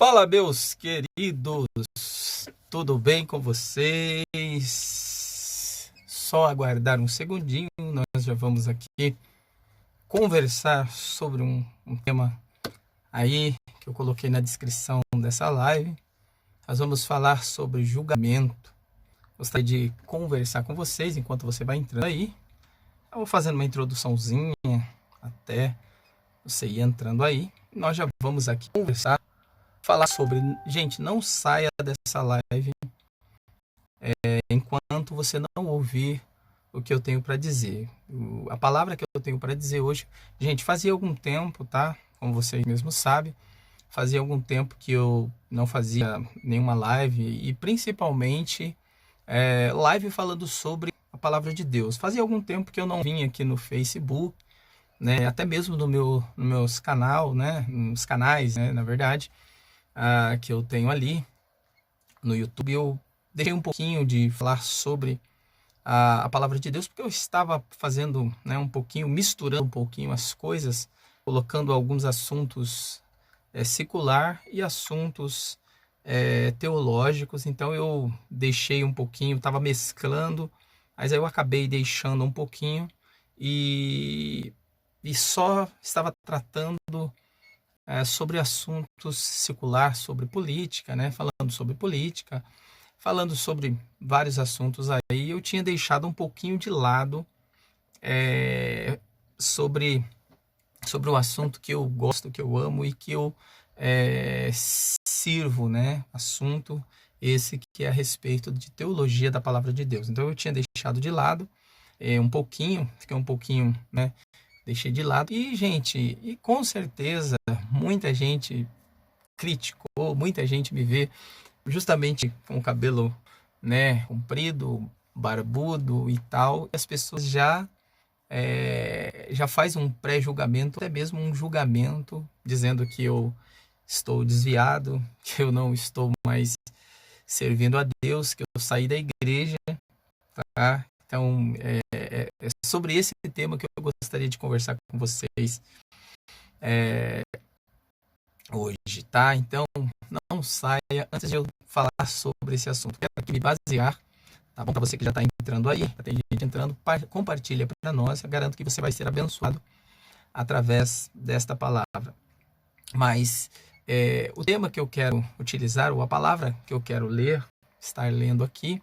Fala, meus queridos, tudo bem com vocês? Só aguardar um segundinho, nós já vamos aqui conversar sobre um tema aí que eu coloquei na descrição dessa live. Nós vamos falar sobre julgamento. Gostaria de conversar com vocês enquanto você vai entrando aí. Eu vou fazendo uma introduçãozinha até você ir entrando aí. Nós já vamos aqui conversar. Falar sobre, gente, não saia dessa live enquanto você não ouvir o que eu tenho para dizer. A palavra que eu tenho para dizer hoje, gente, fazia algum tempo, tá? Como vocês mesmos sabem, fazia algum tempo que eu não fazia nenhuma live e principalmente live falando sobre a palavra de Deus. Fazia algum tempo que eu não vinha aqui no Facebook, né? Até mesmo no meus canal, né? Nos canais, né? Na verdade. Que eu tenho ali no YouTube, eu deixei um pouquinho de falar sobre a palavra de Deus, porque eu estava fazendo, né, um pouquinho, misturando um pouquinho as coisas, colocando alguns assuntos secular e assuntos teológicos, então eu deixei um pouquinho, estava mesclando, mas aí eu acabei deixando um pouquinho e só estava tratando sobre assuntos secular, sobre política, né? Falando sobre política, falando sobre vários assuntos aí, eu tinha deixado um pouquinho de lado sobre o assunto que eu gosto, que eu amo e que eu sirvo, né? Assunto esse que é a respeito de teologia da palavra de Deus. Então eu tinha deixado de lado um pouquinho, fiquei um pouquinho, né? Deixei de lado. E, gente, e com certeza muita gente criticou, muita gente me vê justamente com o cabelo, né, comprido, barbudo e tal. E as pessoas já faz um pré-julgamento, até mesmo um julgamento, dizendo que eu estou desviado, que eu não estou mais servindo a Deus, que eu saí da igreja, tá? Então, é sobre esse tema que eu gostaria de conversar com vocês hoje, tá? Então, não saia antes de eu falar sobre esse assunto. Quero aqui me basear, tá bom? Para você que já está entrando aí, tem gente entrando, compartilha para nós. Eu garanto que você vai ser abençoado através desta palavra. Mas o tema que eu quero utilizar, ou a palavra que eu quero ler, estar lendo aqui,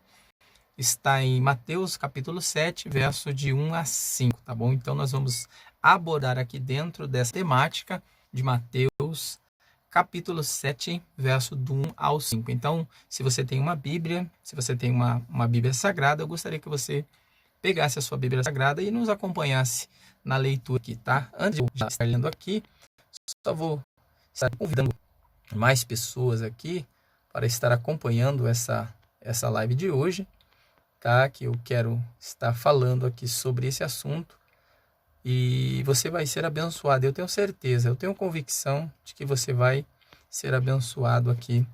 está em Mateus capítulo 7, verso de 1 a 5, tá bom? Então nós vamos abordar aqui dentro dessa temática de Mateus capítulo 7, verso do 1 ao 5. Então, se você tem uma Bíblia, se você tem uma Bíblia Sagrada, eu gostaria que você pegasse a sua Bíblia Sagrada e nos acompanhasse na leitura aqui, tá? Antes de eu estar lendo aqui, só vou estar convidando mais pessoas aqui para estar acompanhando essa live de hoje, tá? Que eu quero estar falando aqui sobre esse assunto e você vai ser abençoado, eu tenho certeza, eu tenho convicção de que você vai ser abençoado aqui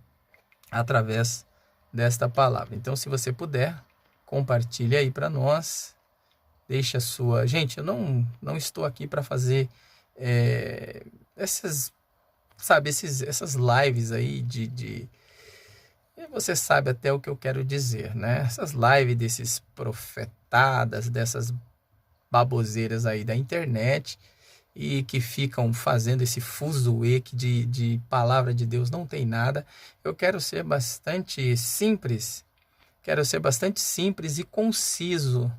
através desta palavra. Então, se você puder, compartilhe aí para nós, deixe a sua... Gente, eu não estou aqui para fazer essas lives aí de você sabe até o que eu quero dizer, né? Essas lives desses profetadas, dessas baboseiras aí da internet e que ficam fazendo esse fuzuê que de palavra de Deus não tem nada. Eu quero ser bastante simples, e conciso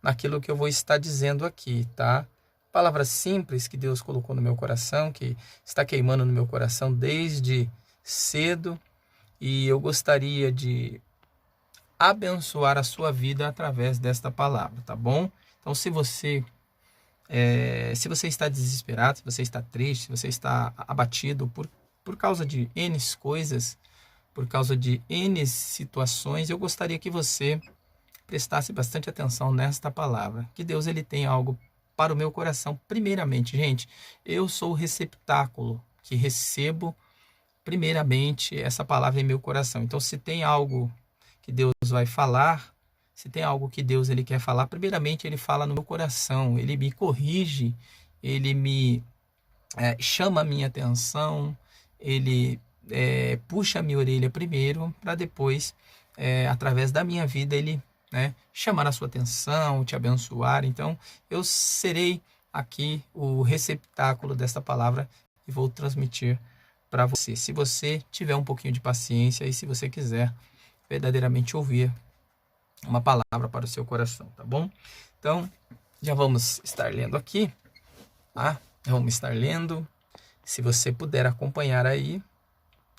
naquilo que eu vou estar dizendo aqui, tá? Palavras simples que Deus colocou no meu coração, que está queimando no meu coração desde cedo. E eu gostaria de abençoar a sua vida através desta palavra, tá bom? Então, se você está desesperado, se você está triste, se você está abatido por causa de N coisas, por causa de N situações, eu gostaria que você prestasse bastante atenção nesta palavra. Que Deus ele tem algo para o meu coração. Primeiramente, gente, eu sou o receptáculo que recebo primeiramente essa palavra em meu coração. Então, se tem algo que Deus vai falar, se tem algo que Deus ele quer falar, primeiramente ele fala no meu coração, ele me corrige, ele me chama a minha atenção, ele puxa a minha orelha primeiro, para depois, através da minha vida, ele, né, chamar a sua atenção, te abençoar. Então, eu serei aqui o receptáculo desta palavra e vou transmitir para você. Se você tiver um pouquinho de paciência e se você quiser verdadeiramente ouvir uma palavra para o seu coração, tá bom? Então, já vamos estar lendo aqui, tá? Vamos estar lendo. Se você puder acompanhar aí,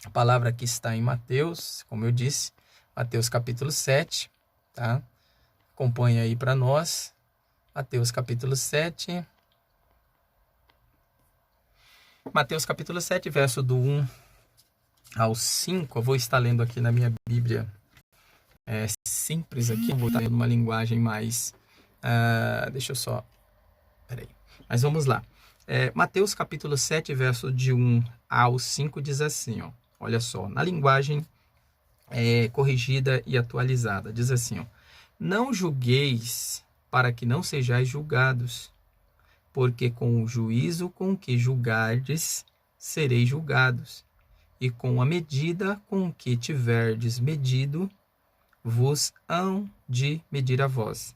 a palavra que está em Mateus, como eu disse, Mateus capítulo 7, tá? Acompanha aí para nós, Mateus capítulo 7. Mateus capítulo 7, verso do 1 ao 5, eu vou estar lendo aqui na minha Bíblia simples aqui, eu vou estar lendo uma linguagem mais... deixa eu só... Peraí. Mas vamos lá. Mateus capítulo 7, verso de 1 ao 5 diz assim, ó, olha só, na linguagem corrigida e atualizada, diz assim, ó, não julgueis para que não sejais julgados, porque com o juízo com que julgardes, sereis julgados, e com a medida com que tiverdes medido, vos hão de medir a vós.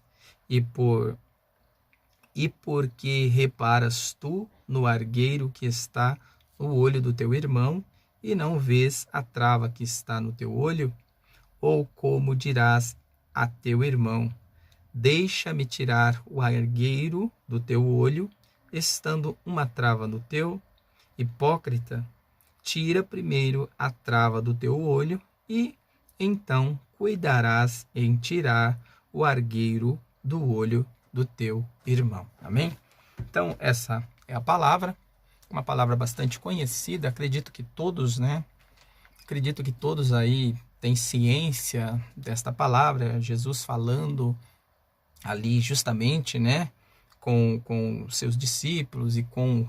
E porque reparas tu no argueiro que está no olho do teu irmão, e não vês a trava que está no teu olho? Ou como dirás a teu irmão, deixa-me tirar o argueiro do teu olho, estando uma trava no teu? Hipócrita, tira primeiro a trava do teu olho, e então cuidarás em tirar o argueiro do olho do teu irmão. Amém? Então, essa é a palavra, uma palavra bastante conhecida. Acredito que todos, né? Acredito que todos aí têm ciência desta palavra. Jesus falando ali justamente, né? Com seus discípulos e com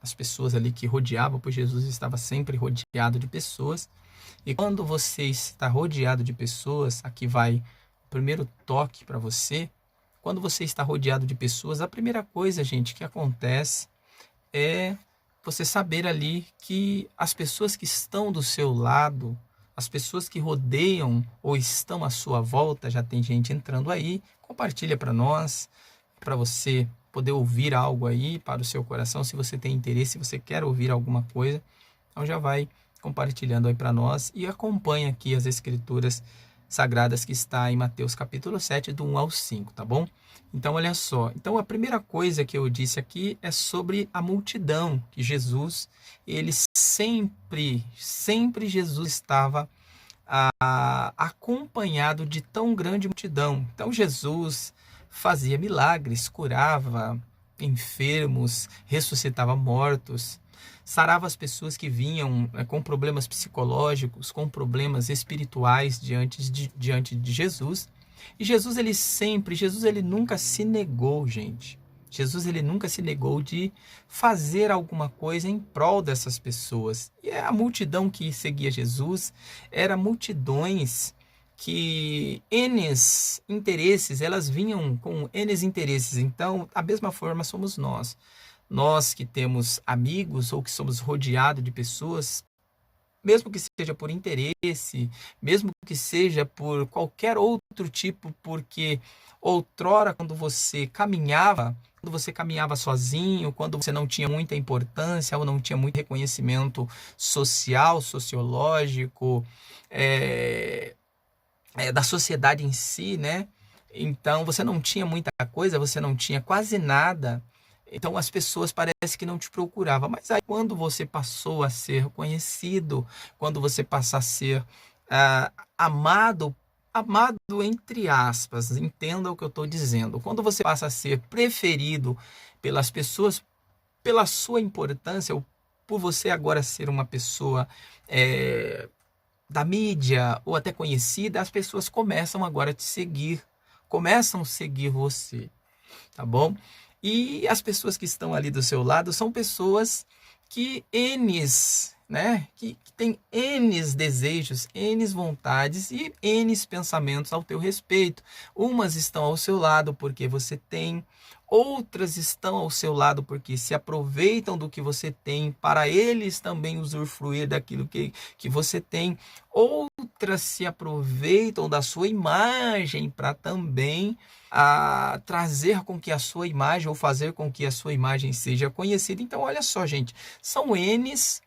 as pessoas ali que rodeavam, pois Jesus estava sempre rodeado de pessoas. E quando você está rodeado de pessoas, aqui vai o primeiro toque para você. Quando você está rodeado de pessoas, a primeira coisa, gente, que acontece é você saber ali que as pessoas que estão do seu lado, as pessoas que rodeiam ou estão à sua volta, já tem gente entrando aí, compartilha para nós, para você poder ouvir algo aí para o seu coração. Se você tem interesse, se você quer ouvir alguma coisa, então já vai compartilhando aí para nós e acompanha aqui as escrituras sagradas que está em Mateus capítulo 7, do 1 ao 5, tá bom? Então, olha só. Então, a primeira coisa que eu disse aqui é sobre a multidão, que Jesus, ele sempre Jesus estava acompanhado de tão grande multidão. Então, Jesus fazia milagres, curava enfermos, ressuscitava mortos, sarava as pessoas que vinham com problemas psicológicos, com problemas espirituais diante de Jesus. E Jesus ele nunca se negou, gente. Jesus ele nunca se negou de fazer alguma coisa em prol dessas pessoas. E a multidão que seguia Jesus era multidões que N interesses, elas vinham com N interesses. Então, da mesma forma somos nós. Nós que temos amigos ou que somos rodeados de pessoas, mesmo que seja por interesse, mesmo que seja por qualquer outro tipo, porque outrora, quando você caminhava sozinho, quando você não tinha muita importância ou não tinha muito reconhecimento social, sociológico, da sociedade em si, né? Então, você não tinha muita coisa, você não tinha quase nada. Então, as pessoas parece que não te procuravam. Mas aí, quando você passou a ser conhecido, quando você passa a ser amado entre aspas, entenda o que eu estou dizendo. Quando você passa a ser preferido pelas pessoas, pela sua importância, ou por você agora ser uma pessoa da mídia, ou até conhecida, as pessoas começam agora a te seguir, começam a seguir você, tá bom? E as pessoas que estão ali do seu lado são pessoas que né, que tem N desejos, N vontades e N pensamentos ao teu respeito. Umas estão ao seu lado porque você tem, outras estão ao seu lado porque se aproveitam do que você tem para eles também usufruir daquilo que você tem. Outras se aproveitam da sua imagem para também trazer com que a sua imagem ou fazer com que a sua imagem seja conhecida. Então, olha só, gente, são N's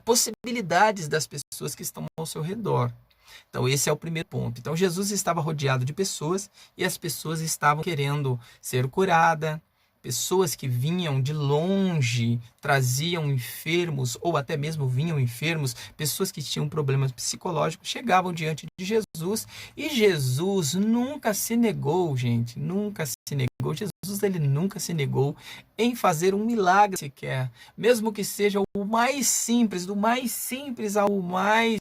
possibilidades das pessoas que estão ao seu redor. Então, esse é o primeiro ponto. Então, Jesus estava rodeado de pessoas e as pessoas estavam querendo ser curadas. Pessoas que vinham de longe, traziam enfermos, ou até mesmo vinham enfermos, pessoas que tinham problemas psicológicos, chegavam diante de Jesus, e Jesus nunca se negou, gente, nunca se negou. Jesus, ele nunca se negou em fazer um milagre sequer, mesmo que seja o mais simples, do mais simples ao mais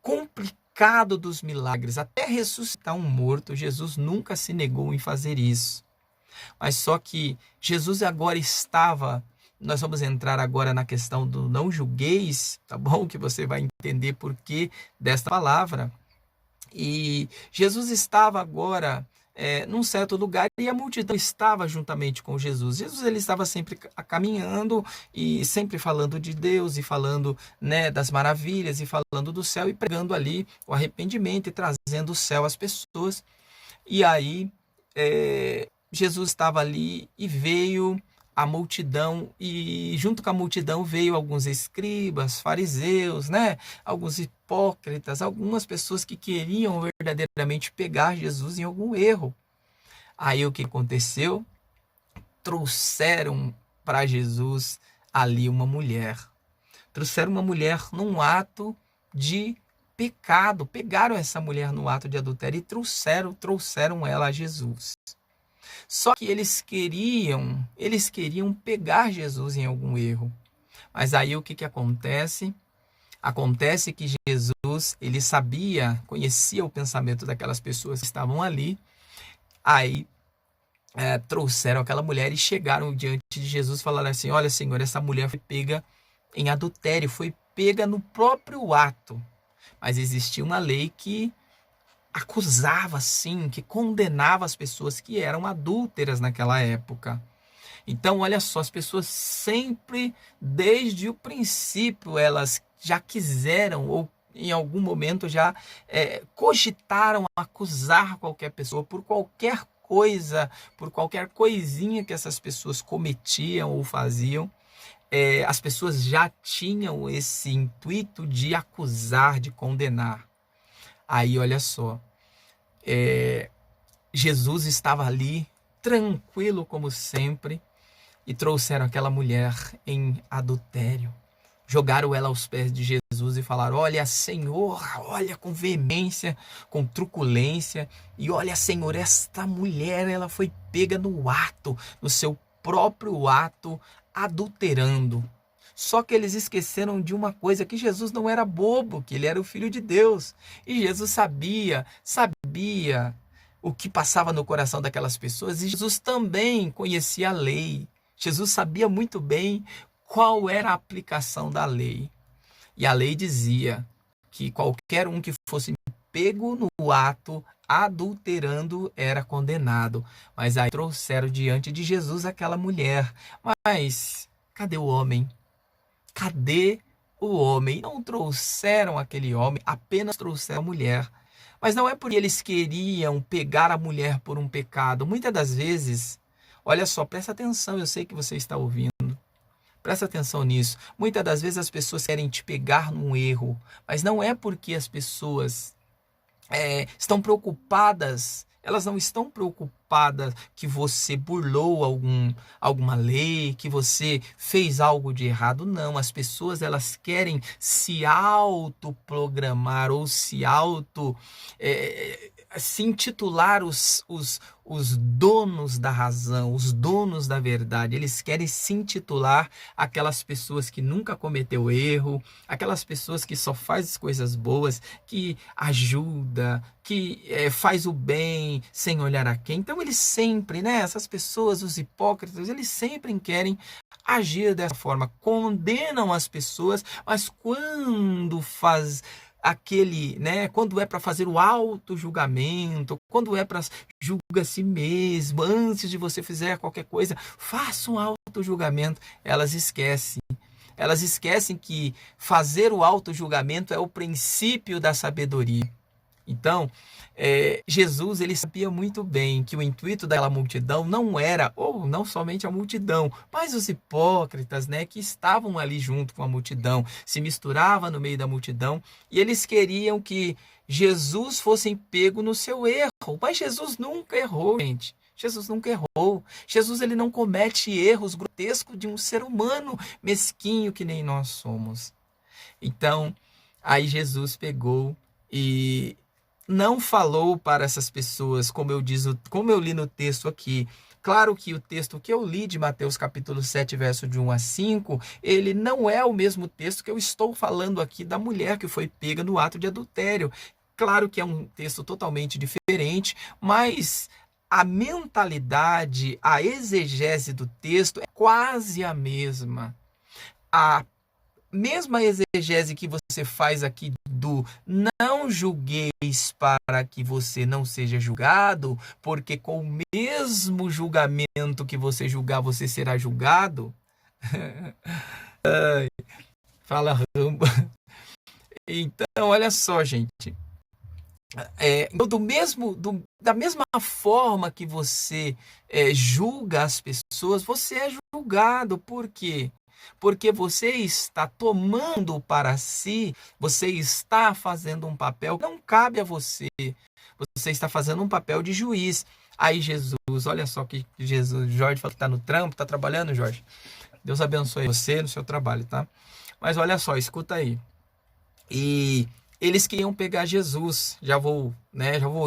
complicado dos milagres, até ressuscitar um morto. Jesus nunca se negou em fazer isso. Mas só que Jesus agora nós vamos entrar agora na questão do não julgueis, tá bom? Que você vai entender por que desta palavra. E Jesus estava agora num certo lugar e a multidão estava juntamente com Jesus. Jesus, ele estava sempre caminhando e sempre falando de Deus e falando, né, das maravilhas e falando do céu e pregando ali o arrependimento e trazendo o céu às pessoas. E aí Jesus estava ali e veio a multidão, e junto com a multidão veio alguns escribas, fariseus, né? Alguns hipócritas, algumas pessoas que queriam verdadeiramente pegar Jesus em algum erro. Aí o que aconteceu? Trouxeram para Jesus ali uma mulher. Trouxeram uma mulher num ato de pecado. Pegaram essa mulher no ato de adultério e trouxeram ela a Jesus. Só que eles queriam pegar Jesus em algum erro. Mas aí o que acontece? Acontece que Jesus, ele conhecia o pensamento daquelas pessoas que estavam ali. Aí trouxeram aquela mulher e chegaram diante de Jesus e falaram assim: olha, Senhor, essa mulher foi pega em adultério, foi pega no próprio ato. Mas existia uma lei que acusava, sim, que condenava as pessoas que eram adúlteras naquela época. Então, olha só, as pessoas sempre, desde o princípio, elas já quiseram, ou em algum momento já cogitaram acusar qualquer pessoa por qualquer coisa, por qualquer coisinha que essas pessoas cometiam ou faziam. As pessoas já tinham esse intuito de acusar, de condenar. Aí, olha só, Jesus estava ali, tranquilo como sempre, e trouxeram aquela mulher em adultério. Jogaram ela aos pés de Jesus e falaram: olha, Senhor, olha, com veemência, com truculência, e olha, Senhor, esta mulher, ela foi pega no seu próprio ato, adulterando. Só que eles esqueceram de uma coisa, que Jesus não era bobo, que ele era o Filho de Deus. E Jesus sabia o que passava no coração daquelas pessoas. E Jesus também conhecia a lei. Jesus sabia muito bem qual era a aplicação da lei. E a lei dizia que qualquer um que fosse pego no ato adulterando era condenado. Mas aí trouxeram diante de Jesus aquela mulher. Mas cadê o homem? Cadê o homem? Não trouxeram aquele homem, apenas trouxeram a mulher. Mas não é porque eles queriam pegar a mulher por um pecado. Muitas das vezes, olha só, presta atenção, eu sei que você está ouvindo. Presta atenção nisso. Muitas das vezes as pessoas querem te pegar num erro, mas não é porque as pessoas estão preocupadas. Elas não estão preocupadas que você burlou alguma lei, que você fez algo de errado. Não, as pessoas, elas querem se autoprogramar ou se se intitular os donos da razão, os donos da verdade. Eles querem se intitular aquelas pessoas que nunca cometeu erro, aquelas pessoas que só faz coisas boas, que ajuda, que faz o bem sem olhar a quem. Então eles sempre, né, essas pessoas, os hipócritas, eles sempre querem agir dessa forma, condenam as pessoas, mas quando faz aquele, né, quando é para fazer o auto-julgamento, quando é para julgar a si mesmo, antes de você fizer qualquer coisa, faça um auto-julgamento, elas esquecem. Elas esquecem que fazer o auto-julgamento é o princípio da sabedoria. Então, Jesus ele sabia muito bem que o intuito daquela multidão não era, ou não somente a multidão, mas os hipócritas, né, que estavam ali junto com a multidão, se misturava no meio da multidão, e eles queriam que Jesus fosse pego no seu erro. Mas Jesus nunca errou, gente. Jesus nunca errou. Jesus ele não comete erros grotescos de um ser humano mesquinho que nem nós somos. Então, aí Jesus pegou e não falou para essas pessoas, como eu li no texto aqui. Claro que o texto que eu li de Mateus capítulo 7, verso de 1 a 5, ele não é o mesmo texto que eu estou falando aqui da mulher que foi pega no ato de adultério. Claro que é um texto totalmente diferente, mas a mentalidade, a exegese do texto é quase a mesma. A mesma exegese que você faz aqui do não julgueis para que você não seja julgado, porque com o mesmo julgamento que você julgar, você será julgado. Fala ramba. Então, olha só, gente. Da mesma forma que você julga as pessoas, você é julgado. Por quê? Porque você está tomando para si, você está fazendo um papel que não cabe a você. Você está fazendo um papel de juiz. Aí Jesus, olha só que Jesus, Jorge fala que está no trampo, está trabalhando, Jorge. Deus abençoe você no seu trabalho, tá? Mas olha só, escuta aí. E eles queriam pegar Jesus. Já vou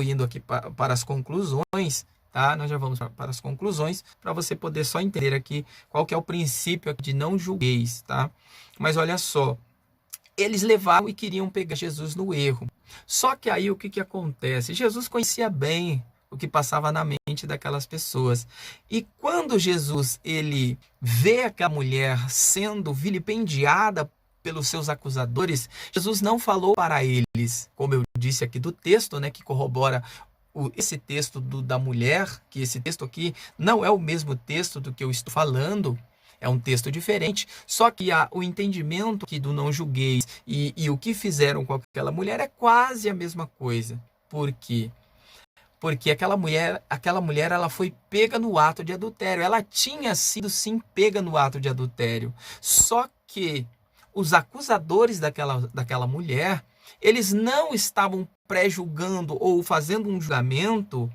indo aqui para as conclusões. Tá? Nós já vamos para as conclusões, para você poder só entender aqui qual que é o princípio de não julgueis, tá? Mas olha só, eles levaram e queriam pegar Jesus no erro. Só que aí o que acontece? Jesus conhecia bem o que passava na mente daquelas pessoas. E quando Jesus ele vê aquela mulher sendo vilipendiada pelos seus acusadores, Jesus não falou para eles, como eu disse aqui do texto, né, que corrobora esse texto da mulher, que esse texto aqui não é o mesmo texto do que eu estou falando, é um texto diferente, só que o entendimento aqui do não julgueis e o que fizeram com aquela mulher é quase a mesma coisa. Por quê? Porque aquela mulher ela foi pega no ato de adultério, ela tinha sido sim pega no ato de adultério, só que os acusadores daquela mulher, eles não estavam pré-julgando ou fazendo um julgamento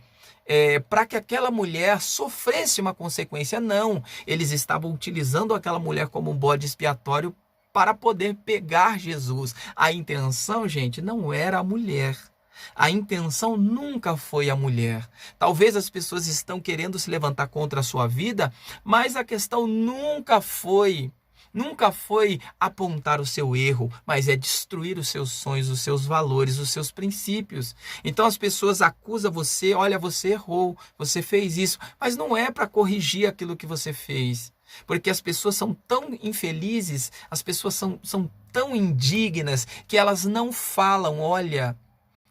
para que aquela mulher sofresse uma consequência. Não, eles estavam utilizando aquela mulher como um bode expiatório para poder pegar Jesus. A intenção, gente, não era a mulher. A intenção nunca foi a mulher. Talvez as pessoas estão querendo se levantar contra a sua vida, mas a questão nunca foi apontar o seu erro, mas é destruir os seus sonhos, os seus valores, os seus princípios. Então as pessoas acusam você, olha, você errou, você fez isso, mas não é para corrigir aquilo que você fez. Porque as pessoas são tão infelizes, as pessoas são tão indignas, que elas não falam, olha,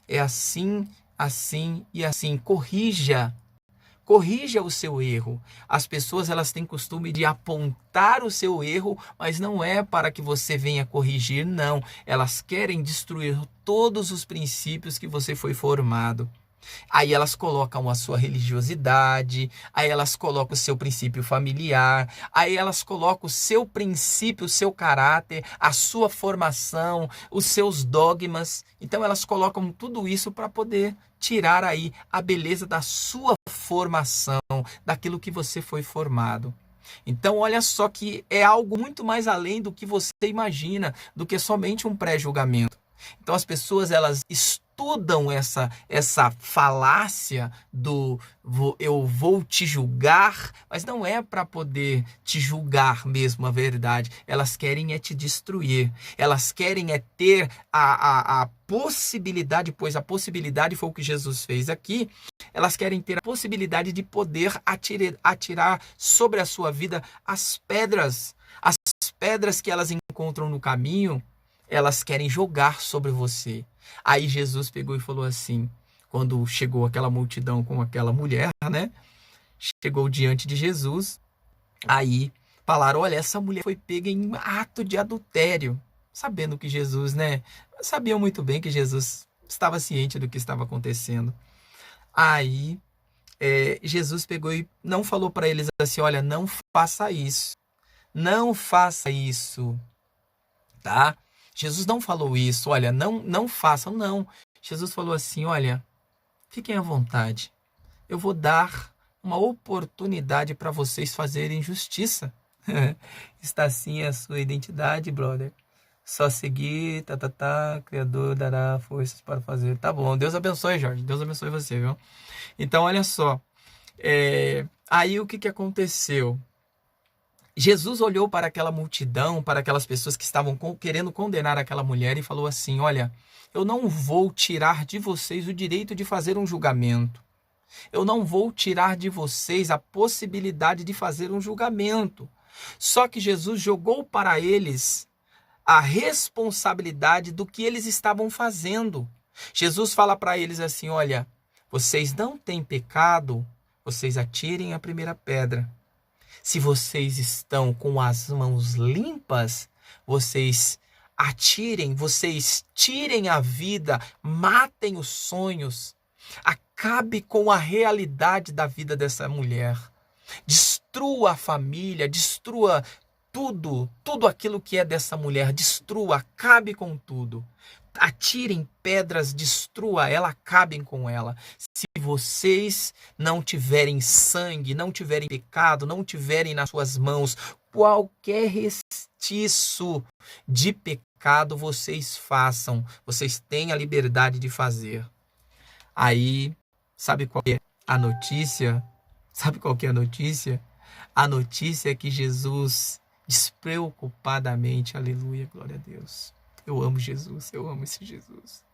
é assim, assim e assim, corrija o seu erro. As pessoas elas têm costume de apontar o seu erro, mas não é para que você venha corrigir, não. Elas querem destruir todos os princípios que você foi formado. Aí elas colocam a sua religiosidade, aí elas colocam o seu princípio familiar, aí elas colocam o seu princípio, o seu caráter, a sua formação, os seus dogmas. Então elas colocam tudo isso para poder tirar aí a beleza da sua formação, daquilo que você foi formado. Então olha só que é algo muito mais além do que você imagina, do que somente um pré-julgamento. Então as pessoas elas estudam essa falácia do eu vou te julgar, mas não é para poder te julgar mesmo a verdade. Elas querem é te destruir. Elas querem é ter a possibilidade, pois a possibilidade foi o que Jesus fez aqui. Elas querem ter a possibilidade de poder atirar sobre a sua vida as pedras que elas encontram no caminho, elas querem jogar sobre você. Aí Jesus pegou e falou assim, quando chegou aquela multidão com aquela mulher, né? Chegou diante de Jesus, aí falaram, olha, essa mulher foi pega em ato de adultério. Sabendo que Jesus, né? Sabiam muito bem que Jesus estava ciente do que estava acontecendo. Aí Jesus pegou e não falou para eles assim, olha, não faça isso. Não faça isso, tá? Jesus não falou isso, olha, não façam, não. Jesus falou assim, olha, fiquem à vontade. Eu vou dar uma oportunidade para vocês fazerem justiça. Está sim a sua identidade, brother. Só seguir, Criador dará forças para fazer. Tá bom, Deus abençoe, Jorge. Deus abençoe você, viu? Então, olha só. Aí o que aconteceu? Jesus olhou para aquela multidão, para aquelas pessoas que estavam querendo condenar aquela mulher e falou assim, olha, eu não vou tirar de vocês o direito de fazer um julgamento. Eu não vou tirar de vocês a possibilidade de fazer um julgamento. Só que Jesus jogou para eles a responsabilidade do que eles estavam fazendo. Jesus fala para eles assim, olha, vocês não têm pecado, vocês atirem a primeira pedra. Se vocês estão com as mãos limpas, vocês atirem, vocês tirem a vida, matem os sonhos, acabe com a realidade da vida dessa mulher. Destrua a família, destrua tudo aquilo que é dessa mulher, destrua, acabe com tudo. Atirem pedras, destrua ela, acabem com ela. Se vocês não tiverem sangue, não tiverem pecado, não tiverem nas suas mãos qualquer restício de pecado, vocês façam. Vocês têm a liberdade de fazer. Aí, sabe qual é a notícia? Sabe qual que é a notícia? A notícia é que Jesus, despreocupadamente, aleluia, glória a Deus. Eu amo Jesus, eu amo esse Jesus.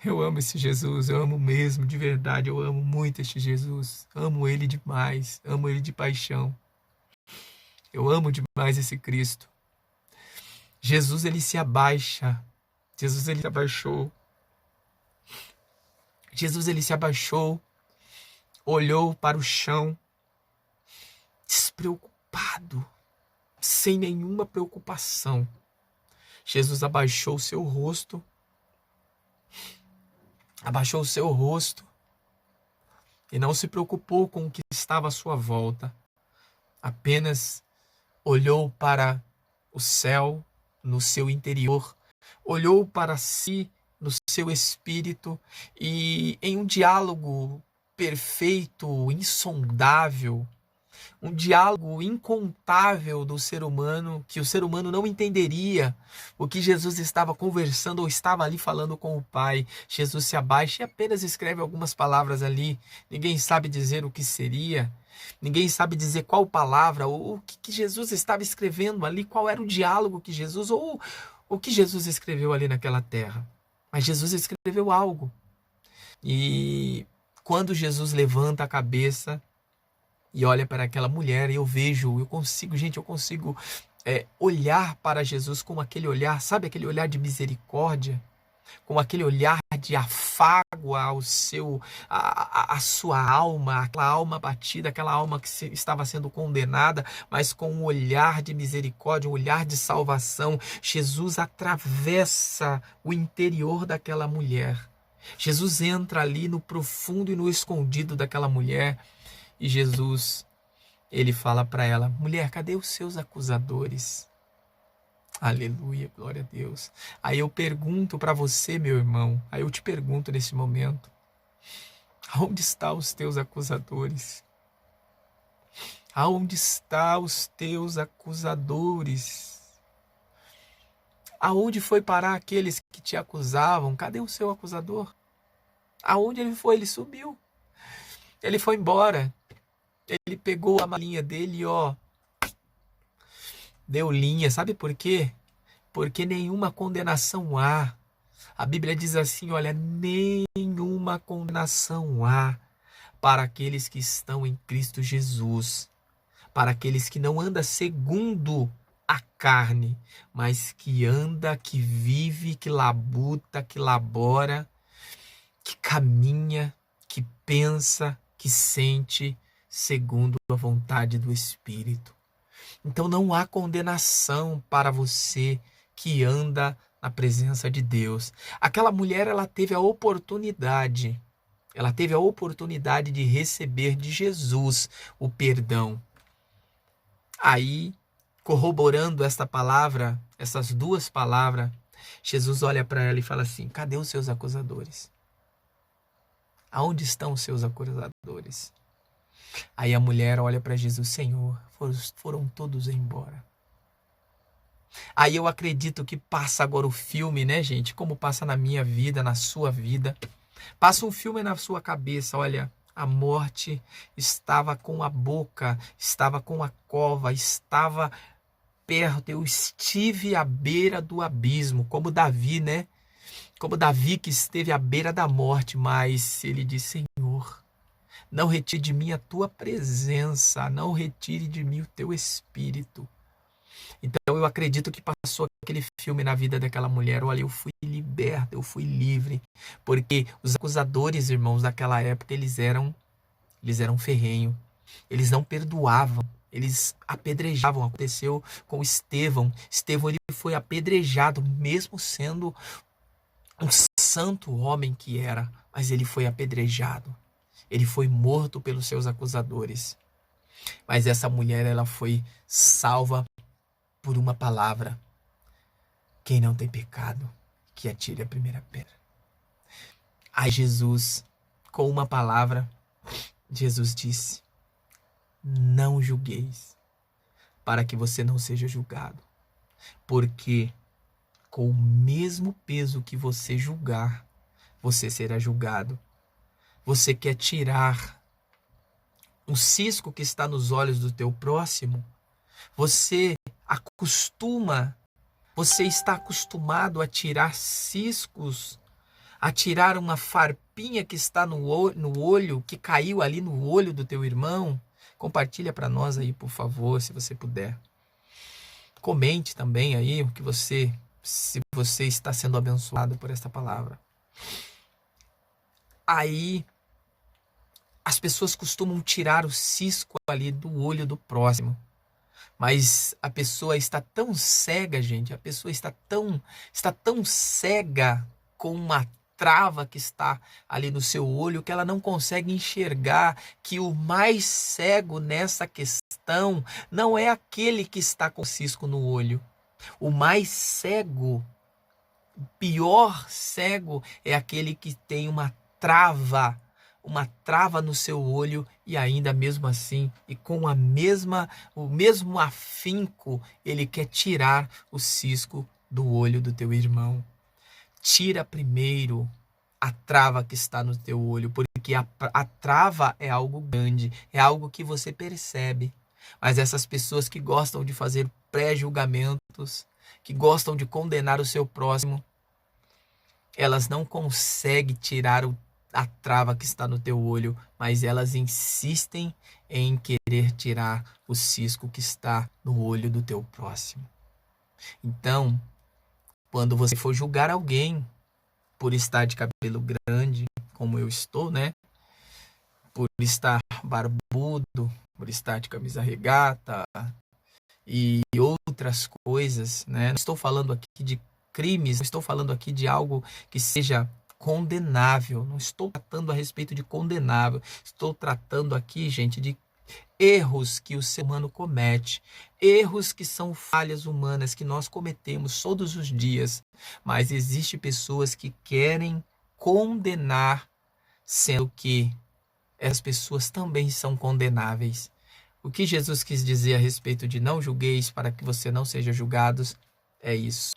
Eu amo esse Jesus, eu amo mesmo, de verdade, eu amo muito este Jesus. Amo ele demais, amo ele de paixão. Eu amo demais esse Cristo. Jesus, ele se abaixa. Jesus, ele se abaixou. Jesus, ele se abaixou, olhou para o chão, despreocupado, sem nenhuma preocupação. Jesus abaixou o seu rosto, e não se preocupou com o que estava à sua volta. Apenas olhou para o céu no seu interior, olhou para si no seu espírito e em um diálogo perfeito, insondável, um diálogo incontável do ser humano, que o ser humano não entenderia o que Jesus estava conversando ou estava ali falando com o Pai. Jesus se abaixa e apenas escreve algumas palavras ali. Ninguém sabe dizer o que seria, ninguém sabe dizer qual palavra, ou o que Jesus estava escrevendo ali, qual era o diálogo que Jesus, ou o que Jesus escreveu ali naquela terra. Mas Jesus escreveu algo. E quando Jesus levanta a cabeça e olha para aquela mulher, eu consigo olhar para Jesus com aquele olhar, sabe aquele olhar de misericórdia, com aquele olhar de afago à sua alma, aquela alma batida, aquela alma que estava sendo condenada, mas com um olhar de misericórdia, um olhar de salvação. Jesus atravessa o interior daquela mulher. Jesus entra ali no profundo e no escondido daquela mulher. E Jesus, ele fala para ela, mulher, cadê os seus acusadores? Aleluia, glória a Deus. Aí eu pergunto para você, meu irmão, aí eu te pergunto nesse momento, aonde estão os teus acusadores? Aonde estão os teus acusadores? Aonde foi parar aqueles que te acusavam? Cadê o seu acusador? Aonde ele foi? Ele subiu. Ele foi embora. Ele pegou a malinha dele e deu linha. Sabe por quê? Porque nenhuma condenação há. A Bíblia diz assim, olha, nenhuma condenação há para aqueles que estão em Cristo Jesus, para aqueles que não andam segundo a carne, mas que anda, que vive, que labuta, que labora, que caminha, que pensa, que sente segundo a vontade do Espírito. Então não há condenação para você que anda na presença de Deus. Aquela mulher, ela teve a oportunidade de receber de Jesus o perdão. Aí, corroborando esta palavra, essas duas palavras, Jesus olha para ela e fala assim: cadê os seus acusadores? Aonde estão os seus acusadores? Aí a mulher olha para Jesus: Senhor, foram todos embora. Aí eu acredito que passa agora o filme, né, gente? Como passa na minha vida, na sua vida. Passa um filme na sua cabeça, olha, a morte estava com a boca, estava com a cova, estava perto, eu estive à beira do abismo, como Davi, né? Como Davi que esteve à beira da morte, mas ele disse: Senhor, não retire de mim a tua presença, não retire de mim o teu espírito. Então eu acredito que passou aquele filme na vida daquela mulher. Olha, eu fui liberta, eu fui livre. Porque os acusadores, irmãos, daquela época, eles eram ferrenhos. Eles não perdoavam. Eles apedrejavam. Aconteceu com Estevão. Estevão, ele foi apedrejado, mesmo sendo um santo homem que era. Mas ele foi apedrejado. Ele foi morto pelos seus acusadores. Mas essa mulher, ela foi salva por uma palavra: quem não tem pecado, que atire a primeira pedra. Aí Jesus, com uma palavra, Jesus disse: não julgueis, para que você não seja julgado. Porque com o mesmo peso que você julgar, você será julgado. Você quer tirar um cisco que está nos olhos do teu próximo? Você está acostumado a tirar ciscos, a tirar uma farpinha que está no olho, que caiu ali no olho do teu irmão? Compartilha para nós aí, por favor, se você puder. Comente também aí se você está sendo abençoado por esta palavra. Aí, as pessoas costumam tirar o cisco ali do olho do próximo. Mas a pessoa está tão cega, gente, a pessoa está tão cega com uma trava que está ali no seu olho, que ela não consegue enxergar que o mais cego nessa questão não é aquele que está com cisco no olho. O mais cego, o pior cego, é aquele que tem uma trava no seu olho, e ainda mesmo assim, e com o mesmo afinco, ele quer tirar o cisco do olho do teu irmão. Tira primeiro a trava que está no teu olho, porque a trava é algo grande, é algo que você percebe. Mas essas pessoas que gostam de fazer pré-julgamentos, que gostam de condenar o seu próximo, elas não conseguem tirar a trava que está no teu olho, mas elas insistem em querer tirar o cisco que está no olho do teu próximo. Então, quando você for julgar alguém por estar de cabelo grande, como eu estou, né? Por estar barbudo, por estar de camisa regata e outras coisas, né? Não estou falando aqui de crimes, não estou falando aqui de algo que seja condenável, não estou tratando a respeito de condenável, estou tratando aqui, gente, de erros que o ser humano comete, erros que são falhas humanas que nós cometemos todos os dias, mas existem pessoas que querem condenar, sendo que essas pessoas também são condenáveis. O que Jesus quis dizer a respeito de não julgueis para que você não seja julgados é isso.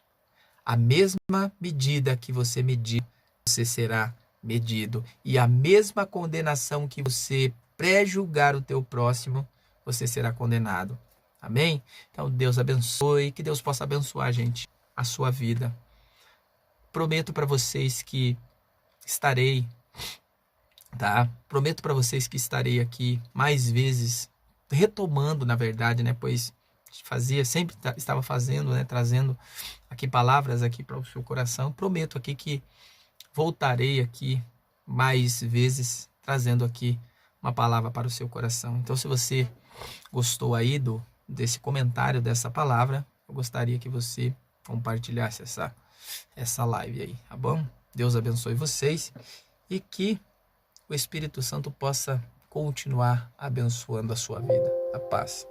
A mesma medida que você medir, você será medido. E a mesma condenação que você pré-julgar o teu próximo, você será condenado. Amém? Então, Deus abençoe, que Deus possa abençoar, gente, a sua vida. Prometo para vocês que estarei, tá? Prometo para vocês que estarei aqui mais vezes, retomando, na verdade, né? Pois sempre estava fazendo, né? Trazendo aqui palavras aqui para o seu coração. Prometo aqui que voltarei aqui mais vezes, trazendo aqui uma palavra para o seu coração. Então, se você gostou aí desse comentário, dessa palavra, eu gostaria que você compartilhasse essa live aí, tá bom? Deus abençoe vocês e que o Espírito Santo possa continuar abençoando a sua vida. A paz.